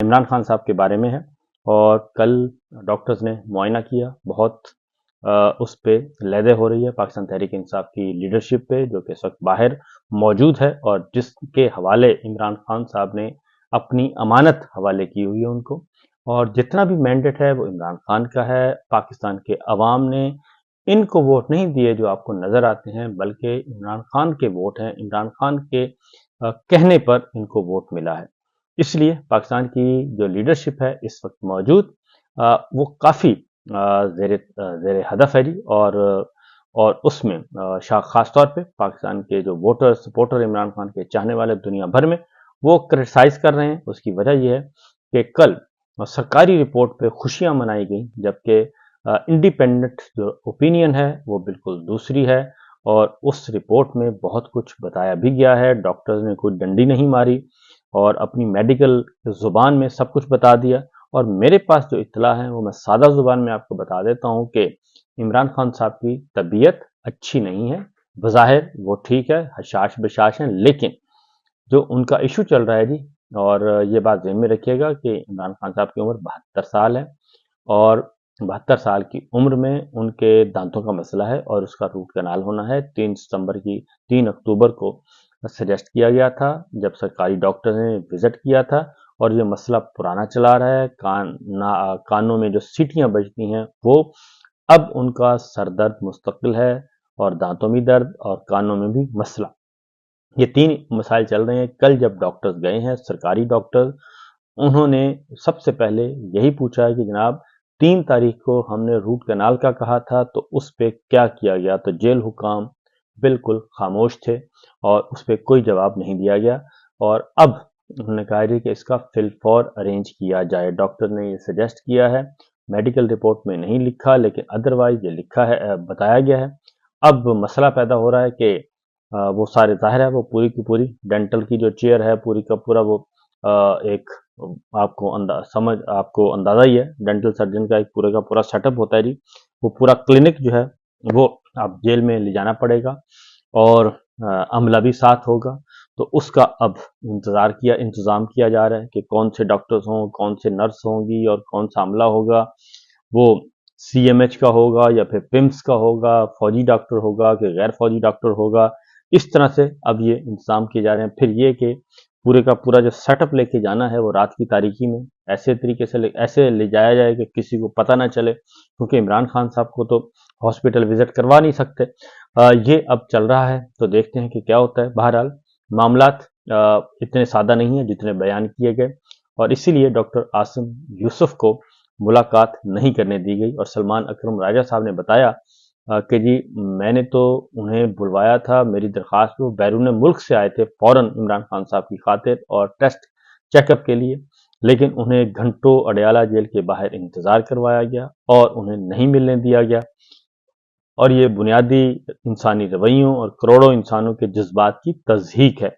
इमरान खान साहब के बारे में है। और कल डॉक्टर्स ने मुआयना किया, बहुत उस पे लहदे हो रही है पाकिस्तान तहरीक इंसाफ की लीडरशिप पे, जो कि इस वक्त बाहर मौजूद है और जिसके हवाले इमरान खान साहब ने अपनी अमानत हवाले की हुई है उनको। और जितना भी मैंडेट है वो इमरान खान का है। पाकिस्तान के अवाम ने इनको वोट नहीं दिए जो आपको नजर आते हैं, बल्कि इमरान खान के वोट हैं। इमरान खान के कहने पर इनको वोट मिला है। इसलिए पाकिस्तान की जो लीडरशिप है इस वक्त मौजूद, वो काफ़ी ज़ेर हदफ है जी। और उसमें खास तौर पे पाकिस्तान के जो वोटर सपोर्टर इमरान खान के चाहने वाले दुनिया भर में वो क्रिटिसाइज कर रहे हैं। उसकी वजह यह है कि कल सरकारी रिपोर्ट पे खुशियां मनाई गई, जबकि इंडिपेंडेंट जो ओपिनियन है वो बिल्कुल दूसरी है। और उस रिपोर्ट में बहुत कुछ बताया भी गया है। डॉक्टर्स ने कोई डंडी नहीं मारी और अपनी मेडिकल ज़ुबान में सब कुछ बता दिया। और मेरे पास जो इत्तला है वो मैं सादा ज़ुबान में आपको बता देता हूँ कि इमरान खान साहब की तबीयत अच्छी नहीं है। बज़ाहिर वो ठीक है, हशाश बशाश हैं, लेकिन जो उनका इशू चल रहा है जी, और ये बात ज़हन में रखिएगा कि इमरान खान साहब की उम्र 72 साल है और 72 साल की उम्र में उनके दांतों का मसला है और उसका रूट कैनाल होना है। 3 अक्टूबर को सजेस्ट किया गया था जब सरकारी डॉक्टर ने विजिट किया था। और ये मसला पुराना चला रहा है। कानों में जो सीटियां बजती हैं वो, अब उनका सर दर्द मुस्तकिल है और दांतों में दर्द और कानों में भी मसला। ये 3 मसाइल चल रहे हैं। कल जब डॉक्टर्स गए हैं, सरकारी डॉक्टर, उन्होंने सबसे पहले यही पूछा है कि जनाब 3 तारीख को हमने रूट कैनाल का कहा था, तो उस पे क्या किया गया? तो जेल हुकाम बिल्कुल खामोश थे और उस पर कोई जवाब नहीं दिया गया। और अब उन्होंने कहा है कि इसका फिलफौर अरेंज किया जाए। डॉक्टर ने ये सजेस्ट किया है, मेडिकल रिपोर्ट में नहीं लिखा, लेकिन अदरवाइज ये लिखा है, बताया गया है। अब मसला पैदा हो रहा है कि वो सारे ज़ाहिर है वो पूरी की पूरी डेंटल की जो चेयर है पूरी का पूरा वो एक आपको अंदाज़ा ही है, डेंटल सर्जन का एक पूरे का पूरा सेटअप होता है जी। वो पूरा क्लिनिक जो है वो आप जेल में ले जाना पड़ेगा और अमला भी साथ होगा। तो उसका अब इंतज़ाम किया जा रहा है कि कौन से डॉक्टर्स हों, कौन से नर्स होंगी और कौन सा अमला होगा। वो CMH का होगा या फिर पिम्स का होगा, फौजी डॉक्टर होगा कि गैर फौजी डॉक्टर होगा। इस तरह से अब ये इंतजाम किए जा रहे हैं। फिर ये कि पूरे का पूरा जो सेटअप लेके जाना है वो रात की तारीकी में ऐसे तरीके से ऐसे ले जाया जाए कि किसी को पता ना चले, क्योंकि इमरान खान साहब को तो हॉस्पिटल विजिट करवा नहीं सकते। ये अब चल रहा है, तो देखते हैं कि क्या होता है। बहरहाल मामलात इतने सादा नहीं है जितने बयान किए गए, और इसीलिए डॉक्टर आसिम यूसुफ को मुलाकात नहीं करने दी गई। और सलमान अकरम राजा साहब ने बताया कि जी मैंने तो उन्हें बुलवाया था, मेरी दरख्वास्त पे वो बैरून मुल्क से आए थे फौरन इमरान खान साहब की खातिर और टेस्ट चेकअप के लिए, लेकिन उन्हें घंटों अडयाला जेल के बाहर इंतज़ार करवाया गया और उन्हें नहीं मिलने दिया गया। और ये बुनियादी इंसानी रवैयों और करोड़ों इंसानों के जज्बात की तज़हीक है।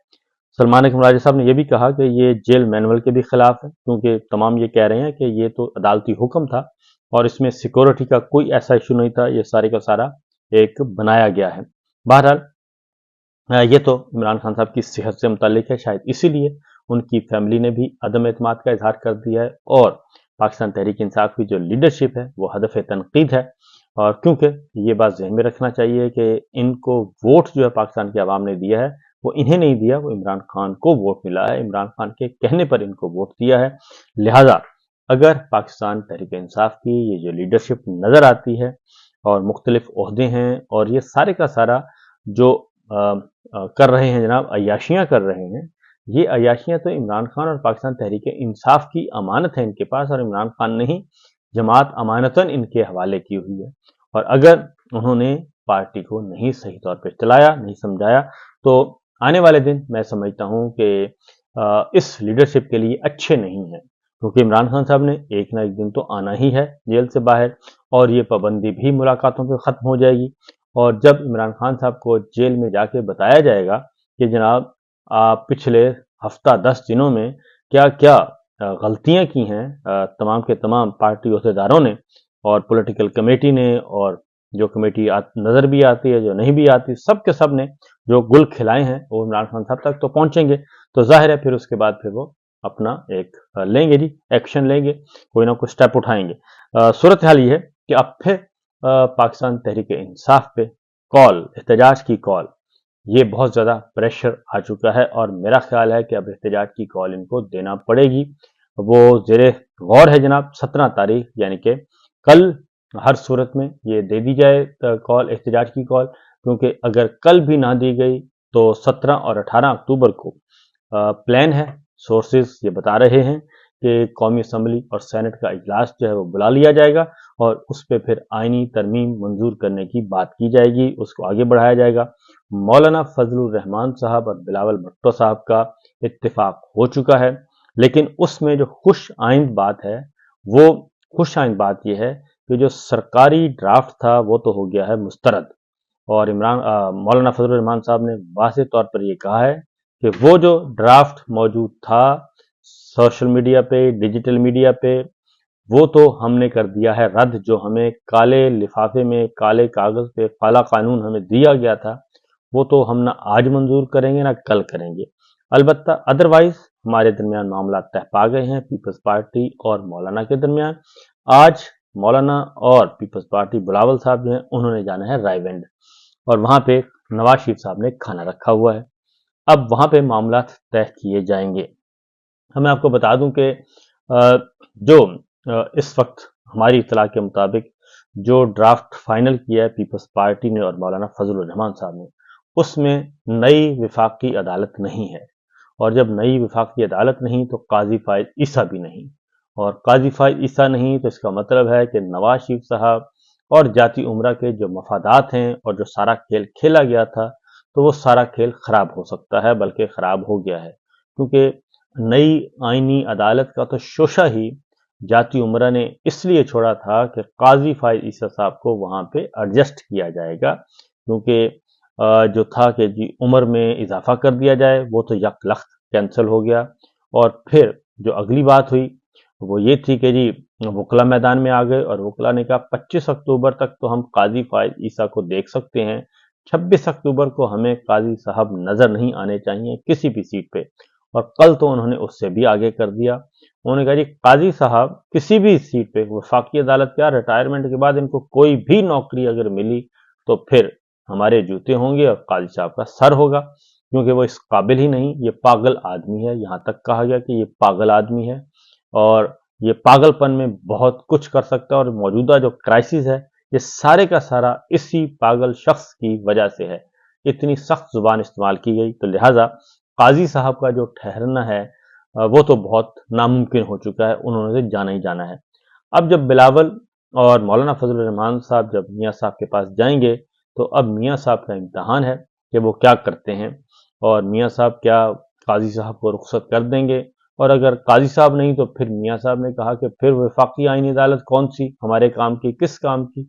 सलमान अकरम राजा साहब ने यह भी कहा कि ये जेल मैनुअल के भी खिलाफ है, क्योंकि तमाम ये कह रहे हैं कि ये तो अदालती हुक्म था और इसमें सिक्योरिटी का कोई ऐसा इशू नहीं था, ये सारे का सारा एक बनाया गया है। बहरहाल ये तो इमरान खान साहब की सेहत से मुतालिक है, शायद इसीलिए उनकी फैमिली ने भी अदम एतमाद का इजहार कर दिया है। और पाकिस्तान तहरीक इंसाफ की जो लीडरशिप है वो हदफ तनकीद है। और क्योंकि ये बात जहन में रखना चाहिए कि इनको वोट जो है पाकिस्तान की आवाम ने दिया है वो इन्हें नहीं दिया, वो इमरान खान को वोट मिला है। इमरान खान के कहने पर इनको वोट दिया है। लिहाजा अगर पाकिस्तान तहरीक इंसाफ की ये जो लीडरशिप नज़र आती है और मुख्तलिफ ओहदे हैं और ये सारे का सारा जो कर रहे हैं जनाब, अय्याशियाँ कर रहे हैं, ये अय्याशियाँ तो इमरान खान और पाकिस्तान तहरीक इंसाफ की अमानत है इनके पास, और इमरान खान ने ही जमात अमानतन इनके हवाले की हुई है। और अगर उन्होंने पार्टी को नहीं सही तौर पर चलाया, नहीं समझाया, तो आने वाले दिन मैं समझता हूँ कि इस लीडरशिप के लिए अच्छे नहीं हैं, क्योंकि इमरान खान साहब ने एक ना एक दिन तो आना ही है जेल से बाहर, और ये पाबंदी भी मुलाकातों पर ख़त्म हो जाएगी। और जब इमरान खान साहब को जेल में जाके बताया जाएगा कि जनाब आप पिछले हफ्ता 10 दिनों में क्या क्या गलतियां की हैं तमाम के तमाम पार्टी अहदेदारों ने और पॉलिटिकल कमेटी ने, और जो कमेटी नज़र भी आती है जो नहीं भी आती, सब के सब ने जो गुल खिलाए हैं वो इमरान खान साहब तक तो पहुंचेंगे। तो जाहिर है फिर उसके बाद फिर वो अपना एक लेंगे जी, एक्शन लेंगे, कोई ना कोई स्टेप उठाएंगे। सूरत हाल ये है कि अब फिर पाकिस्तान तहरीक इंसाफ पे कॉल, एहतजाज की कॉल, ये बहुत ज़्यादा प्रेशर आ चुका है और मेरा ख्याल है कि अब एहतजाज की कॉल इनको देना पड़ेगी। वो ज़ेरे गौर है जनाब 17 तारीख यानी कि कल हर सूरत में ये दे दी जाए कॉल, एहतजाज की कॉल, क्योंकि अगर कल भी ना दी गई तो 17 और 18 अक्टूबर को प्लान है, सोर्सेज ये बता रहे हैं कि कौमी असम्बली और सेनेट का इजलास जो है वो बुला लिया जाएगा और उस पर फिर आइनी तरमीम मंजूर करने की बात की जाएगी, उसको आगे बढ़ाया जाएगा। मौलाना फजलुर रहमान साहब और बिलावल भुट्टो साहब का इत्तेफाक हो चुका है, लेकिन उसमें जो खुश आइंद बात है, वो खुश आइंद बात यह है कि जो सरकारी ड्राफ्ट था वो तो हो गया है मुस्तरद, और मौलाना फजलुर रहमान साहब ने वाज़ेह तौर पर यह कहा है कि वो जो ड्राफ्ट मौजूद था सोशल मीडिया पे, डिजिटल मीडिया पे, वो तो हमने कर दिया है रद्द। जो हमें काले लिफाफे में, काले कागज पे काला कानून हमें दिया गया था, वो तो हम ना आज मंजूर करेंगे ना कल करेंगे। अलबत्ता अदरवाइज हमारे दरमियान मामला तय पा गए हैं पीपल्स पार्टी और मौलाना के दरमियान। आज मौलाना और पीपल्स पार्टी बिलावल साहब जो हैं उन्होंने जाना है रायविंड, और वहां पे नवाज शरीफ साहब ने खाना रखा हुआ है। अब वहां पे मामला तय किए जाएंगे। मैं आपको बता दूं कि जो इस वक्त हमारी इत्तला के मुताबिक जो ड्राफ्ट फाइनल किया है पीपल्स पार्टी ने और मौलाना फजलुर रहमान साहब ने, उसमें नई विफाकी अदालत नहीं है, और जब नई विफाकी अदालत नहीं तो काजी फाइज ईसा भी नहीं, और काजी फाइज ईसा नहीं तो इसका मतलब है कि नवाज शरीफ साहब और जाती उमरा के जो मफादात हैं और जो सारा खेल खेला गया था, तो वो सारा खेल खराब हो सकता है, बल्कि खराब हो गया है, क्योंकि नई आईनी अदालत का तो शोशा ही जाती उमरा ने इसलिए छोड़ा था कि काजी फाइज ईसा साहब को वहां पे एडजस्ट किया जाएगा, क्योंकि जो था कि जी उम्र में इजाफा कर दिया जाए, वो तो यकलख्त कैंसिल हो गया। और फिर जो अगली बात हुई वो ये थी कि जी वकला मैदान में आ गए और वकला ने कहा 25 अक्टूबर तक तो हम काजी फाइज ईसा को देख सकते हैं, 26 अक्टूबर को हमें काजी साहब नजर नहीं आने चाहिए किसी भी सीट पे। और कल तो उन्होंने उससे भी आगे कर दिया, उन्होंने कहा जी काजी साहब किसी भी सीट पे, वफाकी अदालत क्या, रिटायरमेंट के बाद इनको कोई भी नौकरी अगर मिली तो फिर हमारे जूते होंगे और काजी साहब का सर होगा, क्योंकि वो इस काबिल ही नहीं, ये पागल आदमी है। यहां तक कहा गया कि ये पागल आदमी है और ये पागलपन में बहुत कुछ कर सकता है, और मौजूदा जो क्राइसिस है ये सारे का सारा इसी पागल शख्स की वजह से है। इतनी सख्त जुबान इस्तेमाल की गई, तो लिहाजा काजी साहब का जो ठहरना है वो तो बहुत नामुमकिन हो चुका है, उन्होंने जाना ही जाना है। अब जब बिलावल और मौलाना फजलुर रहमान साहब जब मियाँ साहब के पास जाएंगे, तो अब मियाँ साहब का इम्तहान है कि वो क्या करते हैं, और मियाँ साहब क्या काजी साहब को रुख्सत कर देंगे, और अगर काजी साहब नहीं तो फिर मियाँ साहब ने कहा कि फिर वफाकी आईनी अदालत कौन सी, हमारे काम की, किस काम की,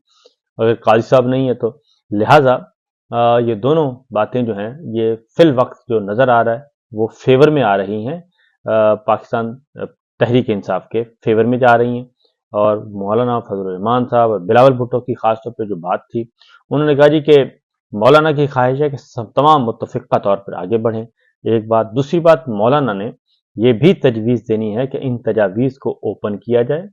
अगर काजी साहब नहीं है तो। लिहाजा ये दोनों बातें जो हैं ये फिल वक्त जो नज़र आ रहा है वो फेवर में आ रही हैं, पाकिस्तान तहरीक इंसाफ के फेवर में जा रही हैं। और मौलाना फजलुर रहमान साहब और बिलावल भुट्टो की खास तौर पर जो बात थी, उन्होंने कहा जी कि मौलाना की ख्वाहिश है कि सब तमाम मुत्तफ़िक़ा तौर पर आगे बढ़ें, एक बात। दूसरी बात, मौलाना ने ये भी तजवीज़ देनी है कि इन तजावीज़ को ओपन किया जाए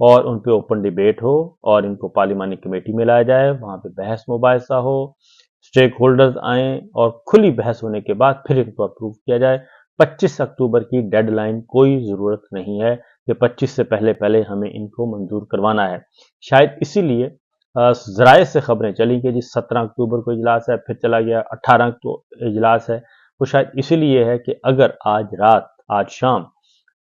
और उन पे ओपन डिबेट हो और इनको पार्लिमानी कमेटी में लाया जाए, वहाँ पे बहस मुबाहिसा हो, स्टेक होल्डर्स आएँ और खुली बहस होने के बाद फिर इनको अप्रूव किया जाए। 25 अक्टूबर की डेडलाइन कोई ज़रूरत नहीं है कि 25 से पहले पहले हमें इनको मंजूर करवाना है। शायद इसीलिए ज़राए से खबरें चली कि जी 17 अक्टूबर को इजलास है, फिर चला गया 18 को इजलास है। तो शायद इसीलिए है कि अगर आज रात, आज शाम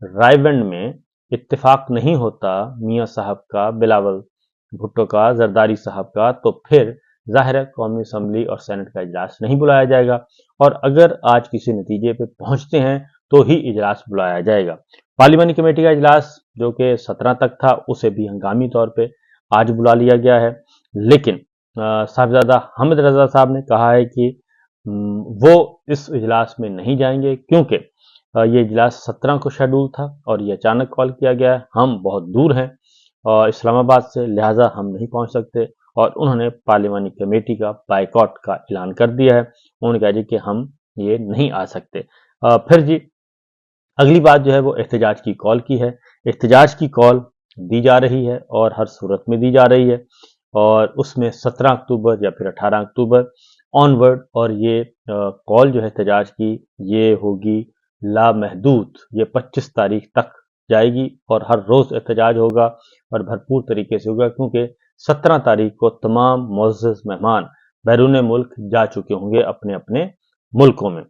रायबंड में इत्तेफाक नहीं होता मियाँ साहब का, बिलावल भुट्टो का, जरदारी साहब का, तो फिर जाहिर है कौमी असम्बली और सेनेट का इजलास नहीं बुलाया जाएगा, और अगर आज किसी नतीजे पे पहुंचते हैं तो ही इजलास बुलाया जाएगा। पार्लिमानी कमेटी का इजलास जो कि 17 तक था, उसे भी हंगामी तौर पे आज बुला लिया गया है, लेकिन साहिबजादा हामिद रजा साहब ने कहा है कि वो इस इजलास में नहीं जाएंगे, क्योंकि ये इजलास 17 को शेड्यूल था और ये अचानक कॉल किया गया है। हम बहुत दूर हैं और इस्लामाबाद से, लिहाजा हम नहीं पहुंच सकते, और उन्होंने पार्लिमानी कमेटी का बाइकआउट का ऐलान कर दिया है। उन्होंने कहा जी कि हम ये नहीं आ सकते। फिर जी اگلی بات جو ہے وہ احتجاج کی کال کی ہے. احتجاج کی کال دی جا رہی ہے اور ہر صورت میں دی جا رہی ہے، اور اس میں 17 اکتوبر یا پھر 18 اکتوبر آن ورڈ، اور یہ کال جو ہے احتجاج کی یہ ہوگی لامحدود، یہ 25 تاریخ تک جائے گی اور ہر روز احتجاج ہوگا اور بھرپور طریقے سے ہوگا، کیونکہ 17 تاریخ کو تمام معزز مہمان بیرون ملک جا چکے ہوں گے اپنے اپنے ملکوں میں.